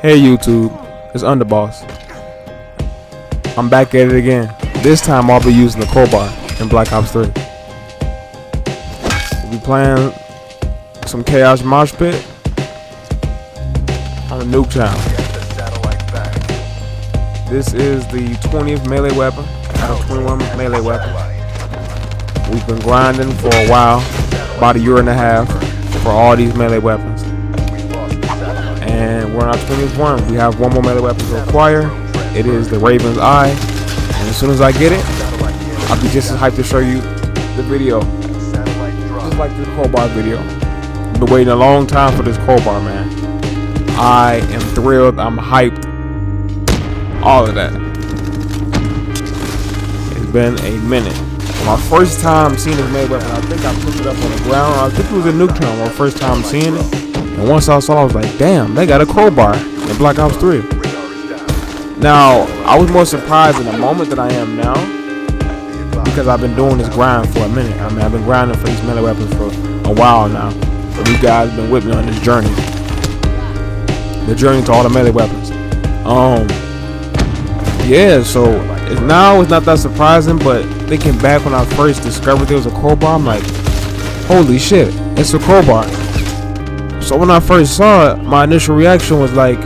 Hey YouTube, it's Underboss. I'm back at it again. This time I'll be using the Crobar in Black Ops 3. We'll be playing some Chaos Mosh Pit on a nuke town. This is the 20th melee weapon out of 21 melee weapons. We've been grinding for a while, about a year and a half, for all these melee weapons. And we're on our 20th one. We have one more melee weapon to acquire. It is the Raven's Eye. And as soon as I get it, I'll be just as hyped to show you the video. Just like the Crobar video. I've been waiting a long time for this Crobar, man. I am thrilled. I'm hyped. All of that. It's been a minute. My first time seeing this melee weapon, I think I picked it up on the ground. I think it was in Nuketown, my first time seeing it. And once I saw it, I was like, damn, they got a Crobar in Black Ops 3. Now, I was more surprised in the moment than I am now, because I've been doing this grind for a minute. I mean, I've been grinding for these melee weapons for a while now. So you guys have been with me on this journey. The journey to all the melee weapons. Yeah, so now it's not that surprising, but thinking back when I first discovered there was a Crobar, I'm like, holy shit, it's a Crobar. So when I first saw it, my initial reaction was like,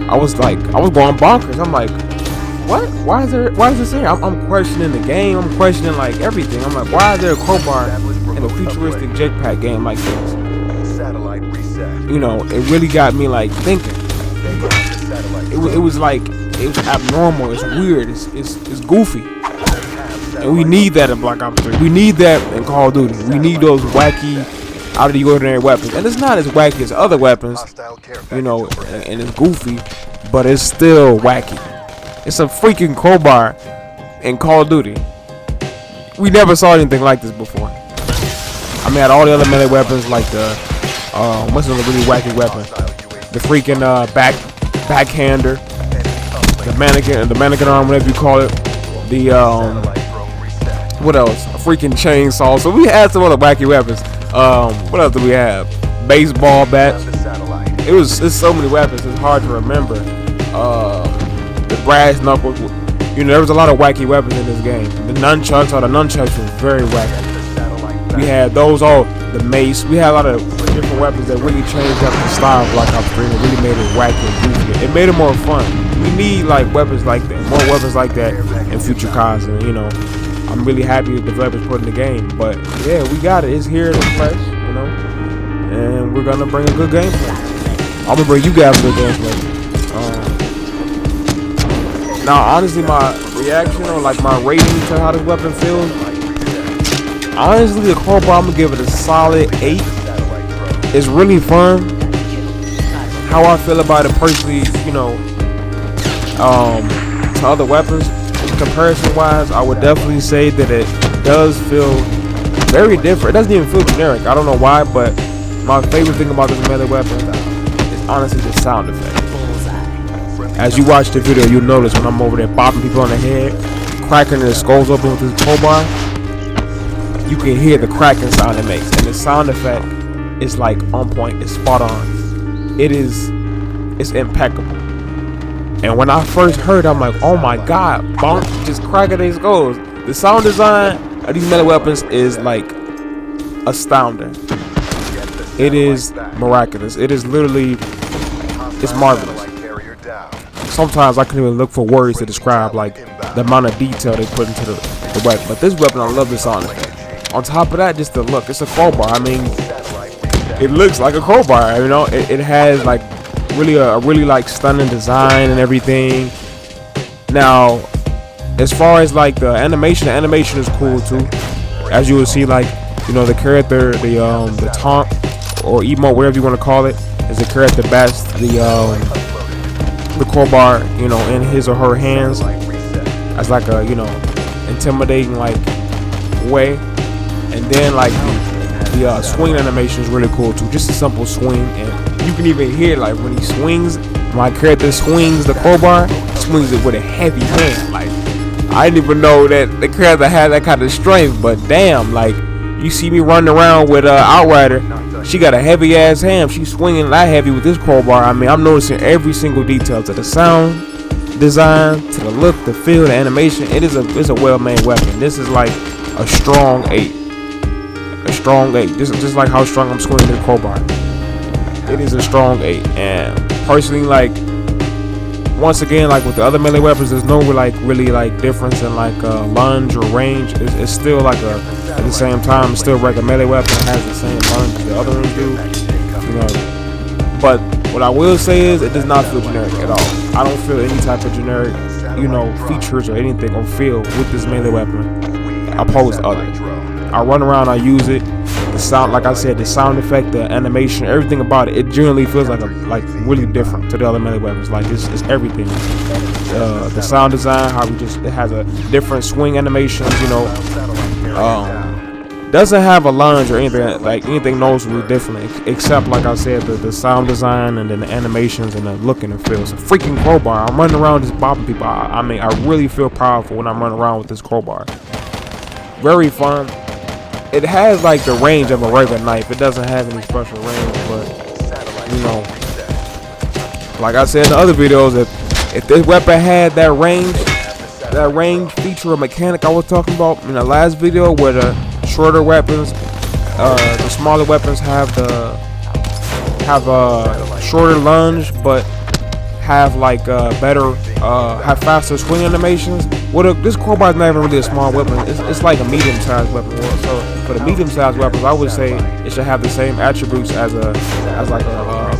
I was going bonkers. I'm like, what? Why is this here? I'm questioning the game. I'm questioning like everything. I'm like, why is there a Crobar in a futuristic jetpack game like this? You know, it really got me like thinking. It was like, it was abnormal. It's weird. It's goofy. And we need that in Black Ops 3. We need that in Call of Duty. We need those wacky, out of the ordinary weapons. And it's not as wacky as other weapons, you know, and it's goofy, but it's still wacky. It's a freaking Crobar in Call of Duty. We never saw anything like this before. I mean, at all the other melee weapons, like the what's another really wacky weapon? The freaking backhander, the mannequin arm, whatever you call it. The what else? A freaking chainsaw. So we had some other wacky weapons. What else do we have? Baseball bat. It's so many weapons. It's hard to remember. The brass knuckles. You know, there was a lot of wacky weapons in this game. The nunchucks was very wacky. We had those the mace. We had a lot of different weapons that really changed up the style of Black Ops 3 and really made it wacky and goofy. It made it more fun. We need like weapons like that, more weapons like that in future CODs, and you know, I'm really happy the developers put in the game. But yeah, we got it. It's here, it's fresh, you know, and we're gonna bring a good gameplay. I'm gonna bring you guys a good gameplay. Now, honestly, my reaction or like my rating to how this weapon feels, honestly, the Crobar, I'm gonna give it a solid 8. It's really fun. How I feel about it personally, you know, to other weapons, comparison wise, I would definitely say that it does feel very different. It doesn't even feel generic. I don't know why, but my favorite thing about this melee weapon is honestly the sound effect. As you watch the video, you'll notice when I'm over there bopping people on the head, cracking their skulls open with this Crobar, you can hear the cracking sound it makes, and the sound effect is like on point. It's spot on. It's impeccable. And when I first heard it, I'm like, oh my god, bonk, just cracking these skulls. The sound design of these melee weapons is like astounding. It is miraculous. It is literally, it's marvelous. Sometimes I couldn't even look for words to describe like the amount of detail they put into the weapon. But this weapon, I love the sound effect. On top of that, just the look. It's a Crobar. I mean, it looks like a Crobar. You know, it has like a really like stunning design and everything. Now, as far as like the animation is cool too. As you will see, like, you know, the character, the taunt or emote, whatever you want to call it, is the character bats the Crobar, you know, in his or her hands as like a, you know, intimidating like way. And then like the swing animation is really cool too. Just a simple swing, and you can even hear like when he swings. My character swings the Crobar, swings it with a heavy hand. Like, I didn't even know that the character had that kind of strength. But damn, like, you see me running around with Outrider, She got a heavy ass hand. She's swinging that heavy with this crowbar. I mean, I'm noticing every single detail, to the sound design, to the look, the feel, the animation. It's a well-made weapon. This is like a strong 8. A strong 8. Just like how strong I'm swinging the crowbar. It is a strong 8. And personally, like, once again, like with the other melee weapons, there's no really difference in like lunge or range. It's still like at the same time, it's still like a melee weapon. It has the same lunge as the other ones do, you know. But what I will say is, it does not feel generic at all. I don't feel any type of generic, you know, features or anything or feel with this melee weapon opposed to others. I run around, I use it. The sound, like I said, the sound effect, the animation, everything about it, it generally feels like really different to the other melee weapons. Like it's everything. The sound design, how it has a different swing animations, you know. Doesn't have a lunge or anything noticeably different, except like I said, the sound design and then the animations and the look and the feel. It's a freaking crowbar. I'm running around just bopping people. I mean, I really feel powerful when I'm running around with this crowbar. Very fun. It has like the range of a regular knife. It doesn't have any special range, but you know, like I said in the other videos, if this weapon had that range feature or mechanic I was talking about in the last video, where the shorter weapons, the smaller weapons have a shorter lunge, but have like have faster swing animations. Well, this crowbar is not even really a small weapon. It's like a medium-sized weapon. So for the medium-sized weapons, I would say it should have the same attributes as a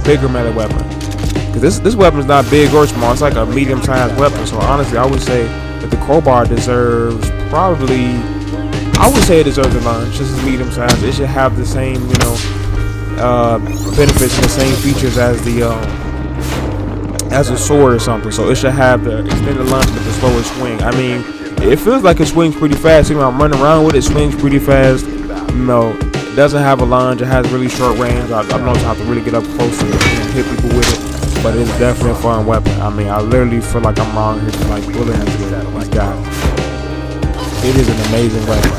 bigger melee weapon. Because this weapon is not big or small. It's like a medium-sized weapon. So honestly, I would say that the crowbar deserves I would say it deserves a lunge. This is medium-sized. It should have the same, you know, benefits and the same features as a sword or something. So it should have the extended lunge with the slower swing. I mean, it feels like it swings pretty fast. You know, I'm running around with it, swings pretty fast. You know, it doesn't have a lunge. It has really short range. I noticed I have to really get up close and hit people with it. But it's definitely a fun weapon. I mean, I literally feel like I'm around here to like bullying these guys. It is an amazing weapon.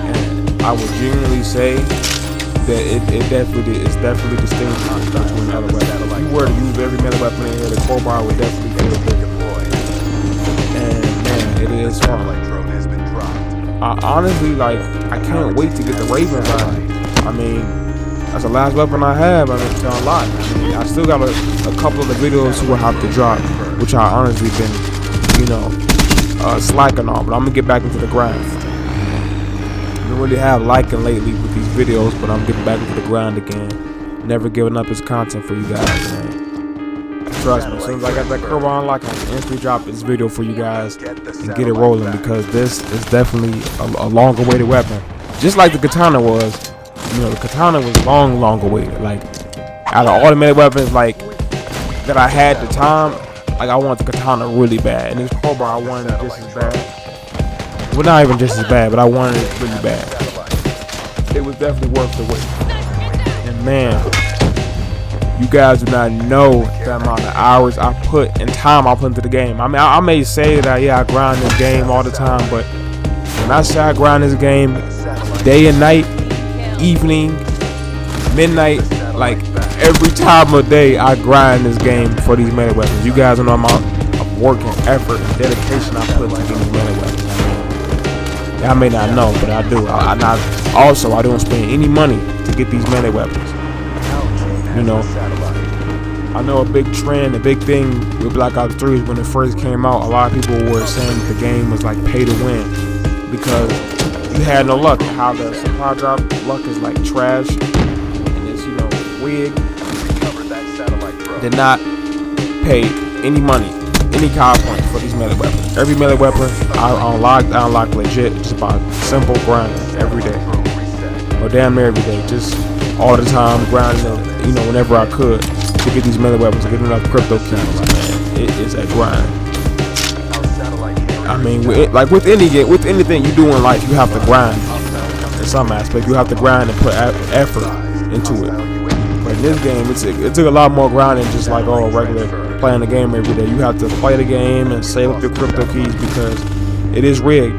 And I would genuinely say that it's definitely distinguished between other weapons. If you were to use every melee weapon in here, the crowbar would definitely feel bigger. And man, it is fun. I honestly, like, I can't wait to get the Raven ride. I mean, that's the last weapon I have. I mean, to unlock. I mean, I still got a couple of the videos who will have to drop, which I honestly been, you know, slacking on. But I'm gonna get back into the grind. I don't really have liking lately with these videos, but I'm getting back into the grind again. Never giving up his content for you guys, man. Trust me, as soon as I got that Crobar unlocked, I can instantly drop this video for you guys and get it rolling, because this is definitely a long awaited weapon. Just like the katana was. You know, the katana was long awaited. Like, out of all the melee weapons like that I had at the time, like, I wanted the katana really bad. And this crowbar, I wanted it just as bad. Well, not even just as bad, but I wanted it really bad. It was definitely worth the wait. And man, you guys do not know the amount of hours I put and time I put into the game. I mean, I may say that, yeah, I grind this game all the time, but when I say I grind this game day and night, evening, midnight, like every time of day, I grind this game for these melee weapons. You guys don't know the amount of work and effort and dedication I put into these melee weapons. I may not know, but I do. I don't spend any money to get these melee weapons. You know, I know a big trend, a big thing with Black Ops 3 is when it first came out, a lot of people were saying that the game was like pay to win because you had no luck. How the supply drop luck is like trash, and it's, you know, rigged. Did not pay any money, any card points for these melee weapons. Every melee weapon I unlock legit, just by simple grinding every day, or damn near every day, just all the time grinding, you know, whenever I could to get these melee weapons, to get enough crypto keys. Man, it is a grind. I mean, with anything you do in life, you have to grind in some aspect. You have to grind and put effort into it. But in this game, it took a lot more grinding, just like regular playing the game every day. You have to play the game and save up your crypto keys because it is rigged.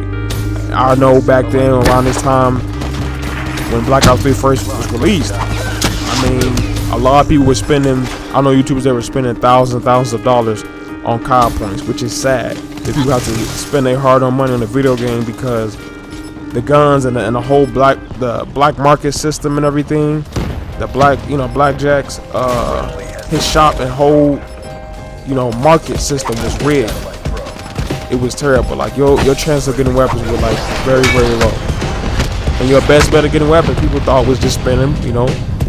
I know back then, around this time, when Black Ops 3 first was released. I mean, a lot of people were spending, I know YouTubers that were spending thousands and thousands of dollars on COD points, which is sad that people have to spend their hard-earned money on a video game because the guns and the whole the black market system and everything, the blackjacks, his shop and whole market system was rigged. It was terrible. Like your chance of getting weapons were like very, very low. And your best bet of getting weapons, people thought was just spending,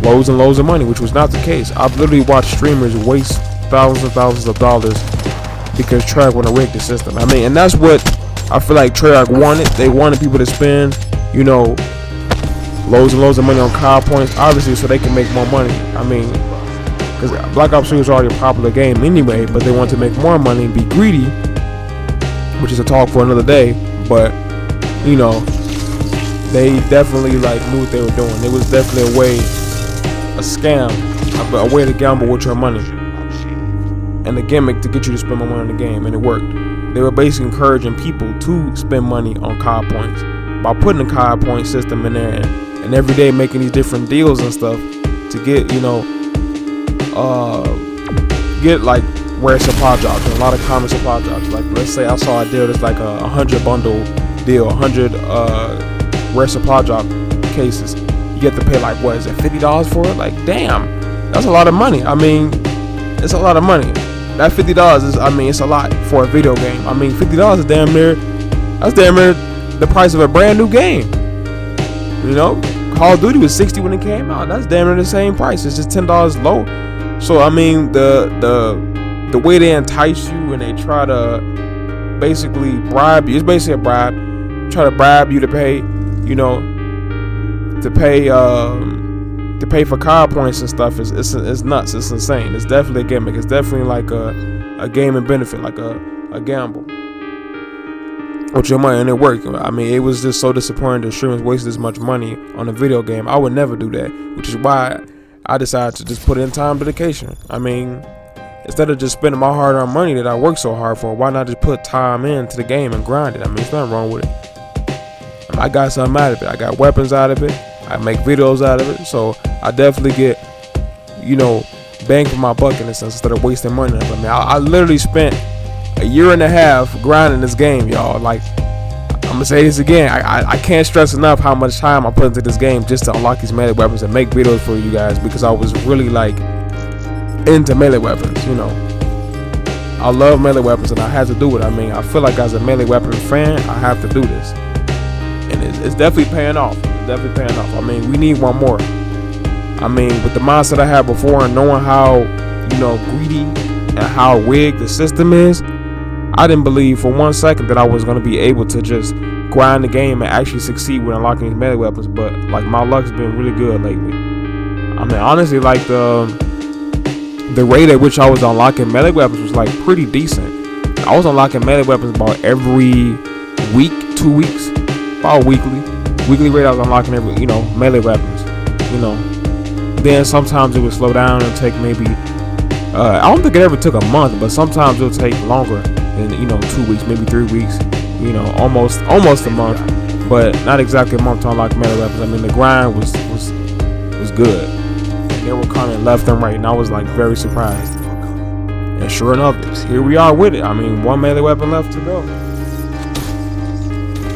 loads and loads of money, which was not the case. I've literally watched streamers waste thousands and thousands of dollars because Treyarch want to rig the system. I mean, and that's what I feel like Treyarch wanted. They wanted people to spend, loads and loads of money on COD points, obviously, so they can make more money. I mean, because Black Ops 3 was already a popular game anyway, but they wanted to make more money and be greedy, which is a talk for another day. But they definitely knew what they were doing. It was definitely a scam, a way to gamble with your money, and a gimmick to get you to spend more money on the game, and it worked. They were basically encouraging people to spend money on COD points by putting the COD point system in there, and every day making these different deals and stuff to get get like rare supply drops and a lot of common supply drops. Like, let's say I saw a deal that's like a 100 bundle deal, 100 rare supply drop cases. You get to pay like, what is it, $50 for it? Like, damn, that's a lot of money. I mean, it's a lot of money. That $50 is, it's a lot for a video game. I mean, $50 is damn near the price of a brand new game. Call of Duty was $60 when it came out. That's damn near the same price. It's just $10 low. So I mean, the way they entice you and they try to basically bribe you, it's basically a bribe. Try to bribe you to pay, to pay for COD points and stuff. It's nuts. It's insane. It's definitely a gimmick. It's definitely like a gaming benefit, like a gamble with your money, and it worked. I mean, it was just so disappointing that streamers wasted this much money on a video game. I would never do that, which is why I decided to just put in time dedication. I mean, instead of just spending my hard-earned money that I worked so hard for, why not just put time into the game and grind it? I mean, there's nothing wrong with it. I got something out of it. I got weapons out of it. I make videos out of it. So I definitely get, bang for my buck in a sense instead of wasting money. I mean, I literally spent a year and a half grinding this game, y'all. Like, I'm gonna say this again. I can't stress enough how much time I put into this game just to unlock these melee weapons and make videos for you guys, because I was really into melee weapons. I love melee weapons and I had to do it. I mean, I feel like as a melee weapon fan, I have to do this, and it's definitely paying off. It's definitely paying off. I mean, we need one more. I mean, with the mindset I had before and knowing how greedy and how rigged the system is, I didn't believe for 1 second that I was going to be able to just grind the game and actually succeed with unlocking these melee weapons. But my luck's been really good lately. I mean, honestly, the rate at which I was unlocking melee weapons was pretty decent. I was unlocking melee weapons about every week, 2 weeks, about weekly rate. I was unlocking every melee weapons. Then sometimes it would slow down and take maybe I don't think it ever took a month, but sometimes it'll take longer than 2 weeks, maybe 3 weeks, almost a month, but not exactly a month to unlock melee weapons. I mean, the grind was good, and they were coming left and right, and I was very surprised. And sure enough, here we are with it. I mean, one melee weapon left to go,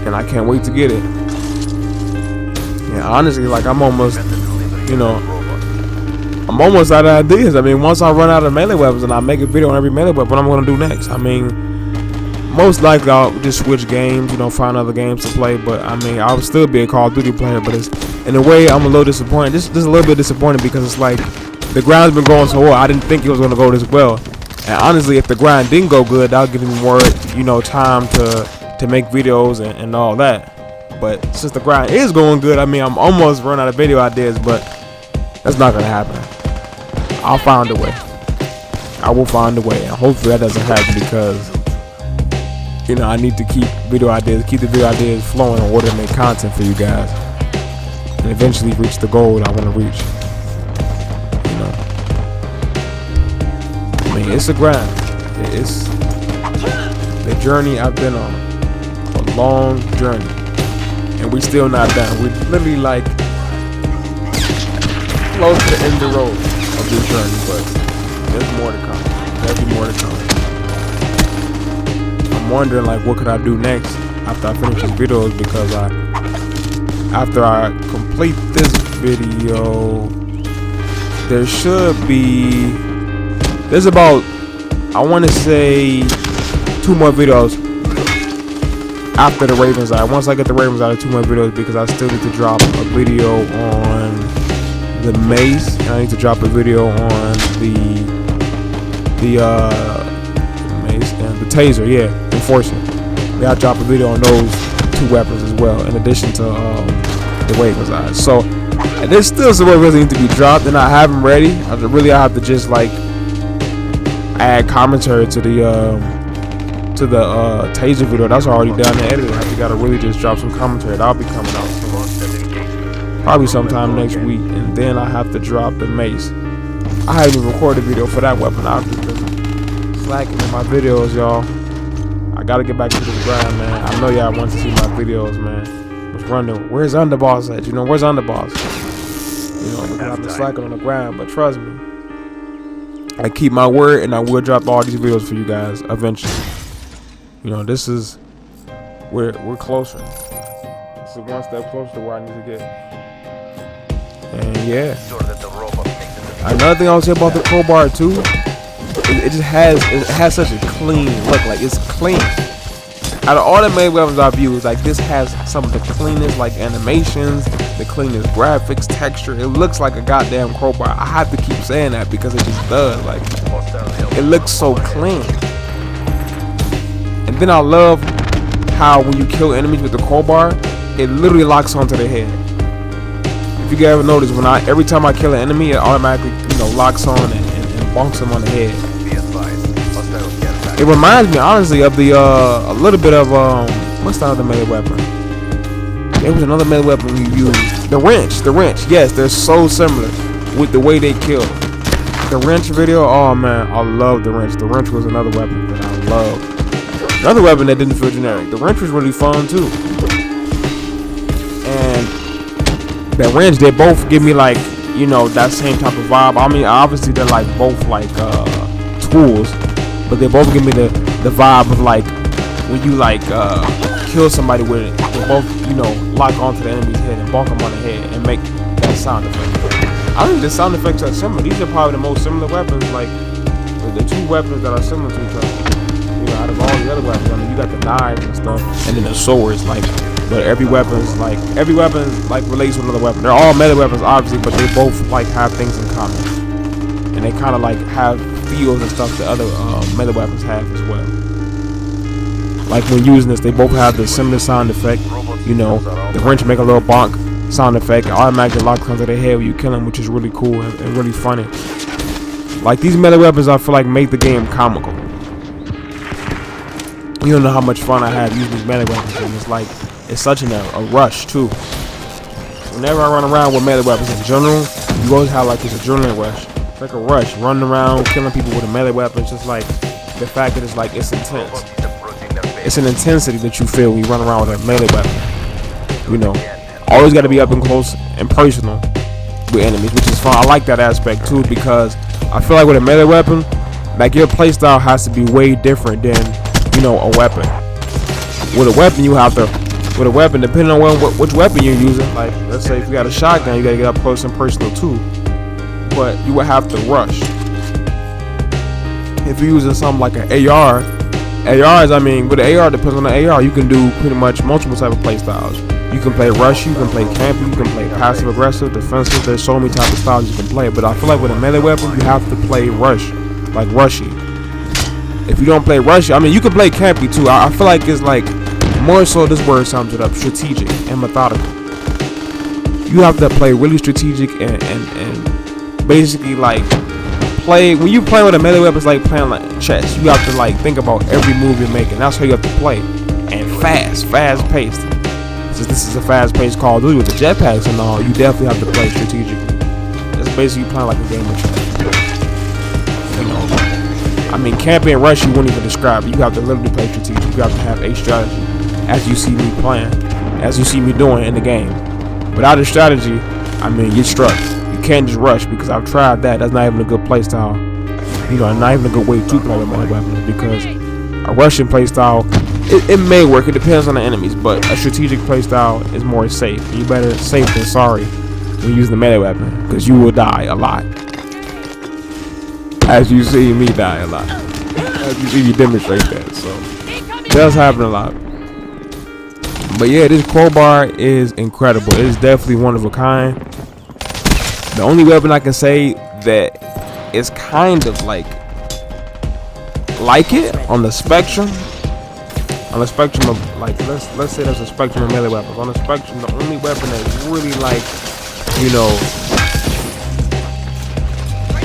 and I can't wait to get it. Yeah, honestly, I'm almost out of ideas. I mean, once I run out of melee weapons and I make a video on every melee weapon, what I'm going to do next? I mean, most likely I'll just switch games, find other games to play. But I mean, I'll still be a Call of Duty player. But it's, in a way, I'm a little disappointed. Just a little bit disappointed, because it's the grind's been going so well. I didn't think it was going to go this well. And honestly, if the grind didn't go good, that'll give me more, time to make videos and all that. But since the grind is going good, I mean, I'm almost running out of video ideas, but that's not going to happen. I'll find a way. I will find a way, and hopefully that doesn't happen, because I need to keep the video ideas flowing in order to make content for you guys and eventually reach the goal that I want to reach. I mean, it's a grind. It's the journey I've been on, a long journey, and we're still not done. We're literally close to the end of the road of this journey, but there's more to come. There'll be more to come. I'm wondering like what could I do next after I finish these videos, because after I complete this video, there's about, I want to say 2 more videos after the Ravens Eye. Once I get the Ravens Eye, 2 more videos, because I still need to drop a video on the mace, and I need to drop a video on the mace and the taser, yeah, enforcement. I gotta drop a video on those 2 weapons as well, in addition to the Ravens Eye. So there's still some more videos that need to be dropped, and I have them ready. I have to just like add commentary to the taser video. That's already done and edited. I gotta really just drop some commentary. That'll be coming out probably sometime next week, and then I have to drop the mace. I haven't even recorded a video for that weapon. I've just been slacking in my videos, y'all. I gotta get back to this grind, man. I know y'all want to see my videos, man. What's running? Where's Underboss at? You know, where's Underboss? You know, because I've been slacking on the grind, but trust me, I keep my word, and I will drop all these videos for you guys eventually. You know, this is we're closer. This is one step closer to where I need to get. And yeah, another thing I would say about the Crobar too, it has such a clean look. Like, it's clean. Out of all the main weapons I've used, like, this has some of the cleanest like animations, the cleanest graphics, texture. It looks like a goddamn Crobar. I have to keep saying that because it just does. Like, it looks so clean. And then I love how when you kill enemies with the Crobar, it literally locks onto their head. If you guys ever notice, every time I kill an enemy, it automatically, you know, locks on and bonks them on the head. It reminds me honestly of the a little bit of what's the other melee weapon? There was another melee weapon we used. The wrench. Yes, they're so similar with the way they kill. The wrench video, oh man, I love the wrench. The wrench was another weapon that I loved. Another weapon that didn't feel generic. The wrench was really fun too. And that wrench, they both give me like, you know, that same type of vibe. I mean, obviously they're like both like tools, but they both give me the vibe of like when you like kill somebody with it. They both, you know, lock onto the enemy's head and bonk them on the head and make that sound effect. I think the sound effects are similar. These are probably the most similar weapons, like the 2 weapons that are similar to each other. You know, out of all the other weapons, I mean, you got the knives and stuff, and then the swords, like, but every weapon relates to another weapon. They're all melee weapons, obviously, but they both like have things in common, and they kind of like have feels and stuff that other melee weapons have as well. Like when using this, they both have the similar sound effect. You know, the wrench make a little bonk sound effect, it automatically locks onto their head when you kill them, which is really cool and really funny. Like, these melee weapons, I feel like make the game comical. You don't know how much fun I have using these melee weapons, and it's like, it's such a rush too. Whenever I run around with melee weapons in general, you always have like this adrenaline rush. It's like a rush, running around, killing people with a melee weapon. It's just like the fact that it's like, it's intense. It's an intensity that you feel when you run around with a melee weapon. You know, always got to be up and close and personal with enemies, which is fun. I like that aspect too, because I feel like with a melee weapon, like, your playstyle has to be way different than, you know, a weapon. With a weapon, you have to, depending on which weapon you're using, like, let's say if you got a shotgun, you gotta get up close and personal too. But you would have to rush. If you're using something like an ARs, I mean, with the AR, depends on the AR, you can do pretty much multiple type of play styles. You can play rush, you can play camping, you can play passive aggressive, defensive. There's so many type of styles you can play. But I feel like with a melee weapon, you have to play rush, like rushy. If you don't play rushy, I mean, you can play campy too. I feel like it's like, more so, this word sums it up, strategic and methodical. You have to play really strategic and basically like play. When you play with a melee weapon, it's like playing like chess. You have to like think about every move you're making. That's how you have to play. And fast paced. Since this is a fast paced Call of Duty with the jetpacks and all, you definitely have to play strategically. It's basically playing like a game of chess. You know, I mean, camping and rush, you wouldn't even describe it. You have to literally play strategic. You have to have a strategy, as you see me playing, as you see me doing in the game. Without a strategy, I mean, you're struck. You can't just rush, because I've tried that. That's not even a good playstyle. You know, not even a good way to play with melee weapons, because a rushing playstyle, it may work. It depends on the enemies, but a strategic playstyle is more safe. You better safe than sorry when using the melee weapon, because you will die a lot. As you see me die a lot. As you see me demonstrate that. So it does happen a lot. But yeah, this crowbar is incredible. It is definitely one of a kind. The only weapon I can say that is kind of like it on the spectrum. On the spectrum of, like, let's say there's a spectrum of melee weapons. On the spectrum, the only weapon that's really, like, you know,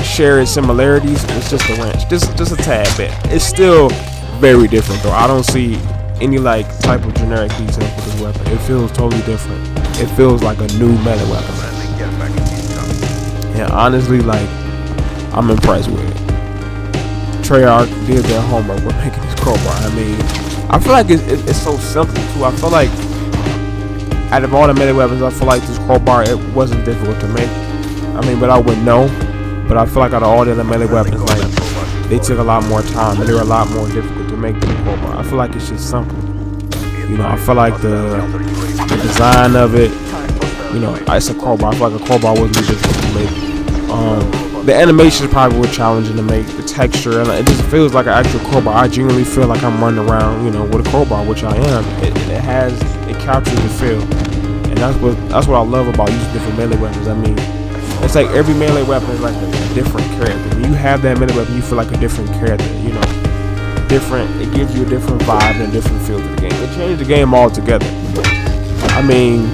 shares similarities is just a wrench. Just a tad bit. It's still very different though. I don't see any like type of generic details with this weapon. It feels totally different. It feels like a new melee weapon. And honestly, like, I'm impressed with it. Treyarch did their homework with making this crowbar. I mean, I feel like it's so simple too. I feel like out of all the melee weapons, I feel like this crowbar, it wasn't difficult to make. I mean, but I wouldn't know. But I feel like out of all the other melee weapons, like, they took a lot more time and they were a lot more difficult to make than the crowbar. I feel like it's just simple. You know, I feel like the design of it, you know, it's a crowbar. I feel like a crowbar wasn't difficult to make. The animations probably were challenging to make. The texture, and it just feels like an actual crowbar. I genuinely feel like I'm running around, you know, with a crowbar, which I am. It captures the feel, and that's what I love about using different melee weapons. I mean, it's like every melee weapon is like a different character. When you have that melee weapon, you feel like a different character, you know. Different, it gives you a different vibe and a different feel to the game. It changed the game altogether. I mean,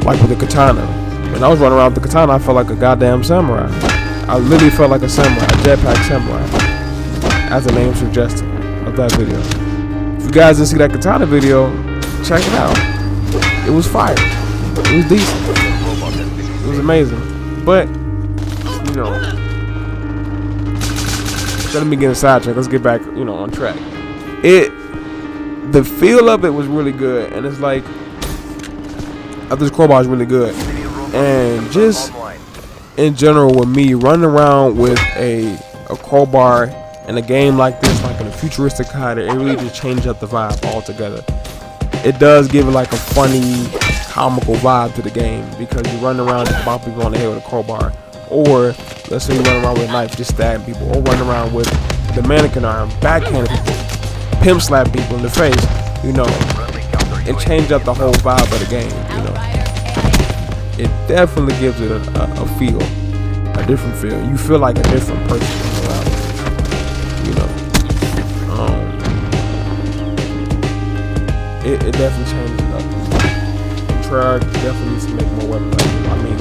like with the katana. When I was running around with the katana, I felt like a goddamn samurai. I literally felt like a samurai, a jetpack samurai, as the name suggested of that video. If you guys didn't see that katana video, check it out. It was fire. It was decent. It was amazing. But, you know, instead of me getting sidetracked, let's get back, you know, on track. The feel of it was really good, and it's like, I think this crowbar is really good. And just in general, with me running around with a crowbar in a game like this, like in a futuristic kind, it really just changed up the vibe altogether. It does give it like a funny, comical vibe to the game, because you run around and bop people on the head with a crowbar, or let's say you run around with a knife just stabbing people, or run around with the mannequin arm, backhanding people, pimp slap people in the face. You know, it changed up the whole vibe of the game. You know, it definitely gives it a feel, a different feel. You feel like a different person around it. You know, it definitely changes it up. Treyarch definitely needs to make more weapons like this. I mean,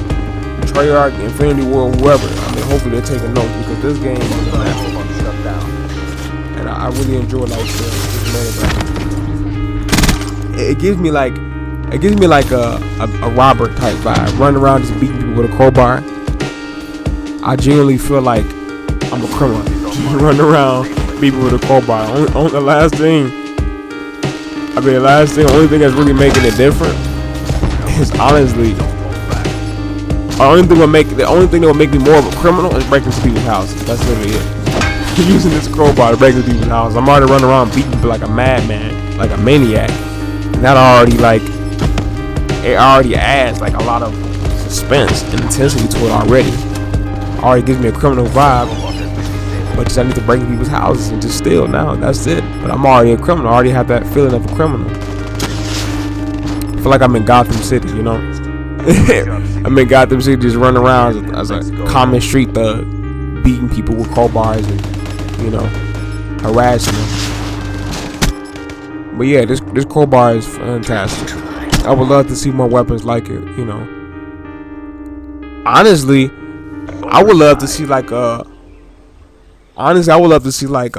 Treyarch, Infinity War, whoever. I mean, hopefully they're taking notes, because this game is massive. And I really enjoy like this melee weapon. It gives me like a Robert type vibe. Running around just beating people with a crowbar. I genuinely feel like I'm a criminal. Running around beating with a crowbar. The only thing that's really making it different is honestly, the only thing that will make me more of a criminal is breaking into people's houses. That's literally it. Using this crowbar to break into people's houses. I'm already running around beating people like a madman, like a maniac. And that already adds like a lot of suspense and intensity to it already. Already gives me a criminal vibe. But just I need to break into people's houses and just steal now. That's it. But I'm already a criminal. I already have that feeling of a criminal. I feel like I'm in Gotham City, you know. I'm in Gotham City just running around as a common street thug, beating people with crowbars and, you know, harassing them. But yeah, this crowbar is fantastic. I would love to see more weapons like it, you know. Honestly, I would love to see like a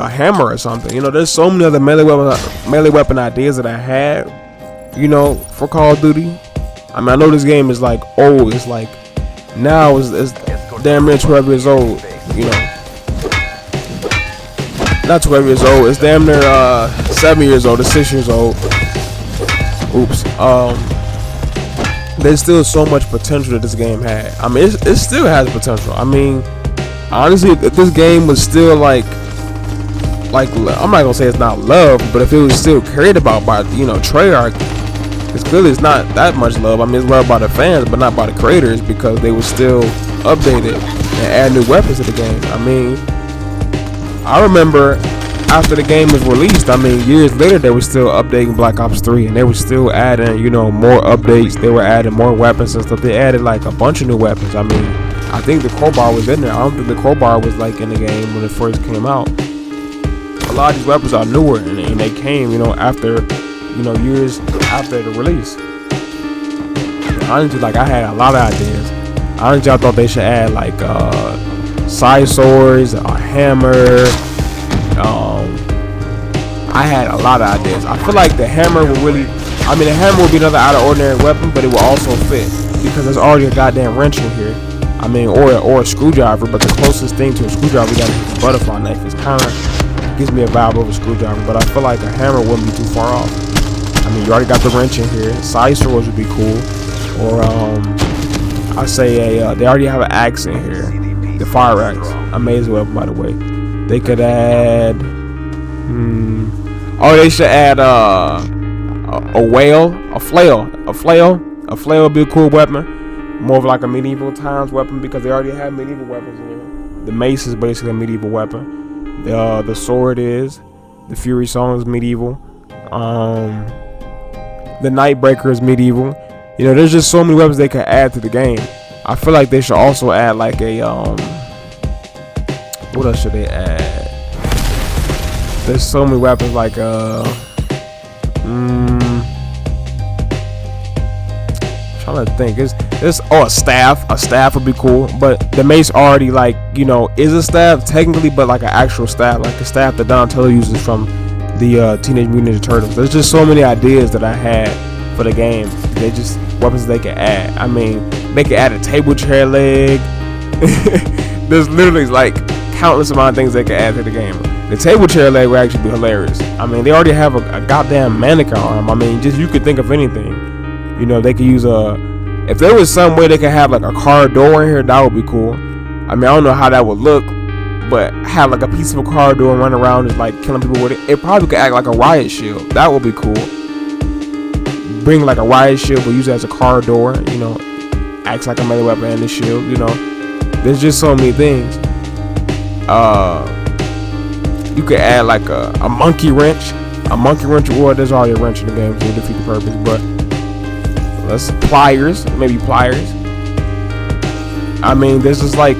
hammer or something. You know, there's so many other melee weapon ideas that I had, you know, for Call of Duty. I mean, I know this game is like old. It's like now it's damn near 12 years old. You know, not 12 years old. It's damn near 7 years old. It's 6 years old. Oops. there's still so much potential that this game had. I mean, it still has potential. I mean, honestly, if this game was still like I'm not gonna say it's not loved, but if it was still cared about by Treyarch, because clearly it's not that much love. I mean, it's loved by the fans, but not by the creators, because they were still updated and add new weapons to the game. I mean, I remember after the game was released, I mean, years later, they were still updating Black Ops 3, and they were still adding, more updates. They were adding more weapons and stuff. They added like a bunch of new weapons. I mean, I think the Crobar was in there. I don't think the Crobar was like in the game when it first came out. A lot of these weapons are newer, and they came, after, years after the release. Honestly, like, I had a lot of ideas. Honestly, I thought they should add like side swords, a hammer. I had a lot of ideas. I feel like the hammer would really, the hammer would be another out of ordinary weapon, but it will also fit because there's already a goddamn wrench in here. I mean, or a screwdriver, but the closest thing to a screwdriver we got is a butterfly knife. It's kind of gives me a vibe of a screwdriver, but I feel like a hammer wouldn't be too far off. I mean, you already got the wrench in here. Side swords would be cool, or I say they already have an axe in here, the fire axe. Amazing weapon, by the way. They could add. Oh, they should add a whale, a flail. A flail would be a cool weapon. More of like a medieval times weapon, because they already have medieval weapons in here. The mace is basically a medieval weapon. The sword is. The Fury Song is medieval. The Nightbreaker is medieval. There's just so many weapons they could add to the game. I feel like they should also add like a what else should they add? There's so many weapons like trying to think. It's a staff. A staff would be cool, but the mace already is a staff technically, but like an actual staff, like a staff that Donatello uses from the Teenage Mutant Ninja Turtles. There's just so many ideas that I had for the game. They just weapons they can add. I mean, they can add a table chair leg. There's literally like countless amount of things they can add to the game. The table chair leg would actually be hilarious. I mean, they already have a goddamn mannequin arm. I mean, just you could think of anything. They could use if there was some way they could have like a car door in here, that would be cool. I mean, I don't know how that would look, but have like a piece of a car door and run around just like killing people with it. It probably could act like a riot shield. That would be cool. Bring like a riot shield, but use it as a car door. Acts like a melee weapon and a shield. There's just so many things. You could add like a monkey wrench. A monkey wrench, or there's already a wrench in the game to defeat the purpose, but maybe pliers. I mean, there's just like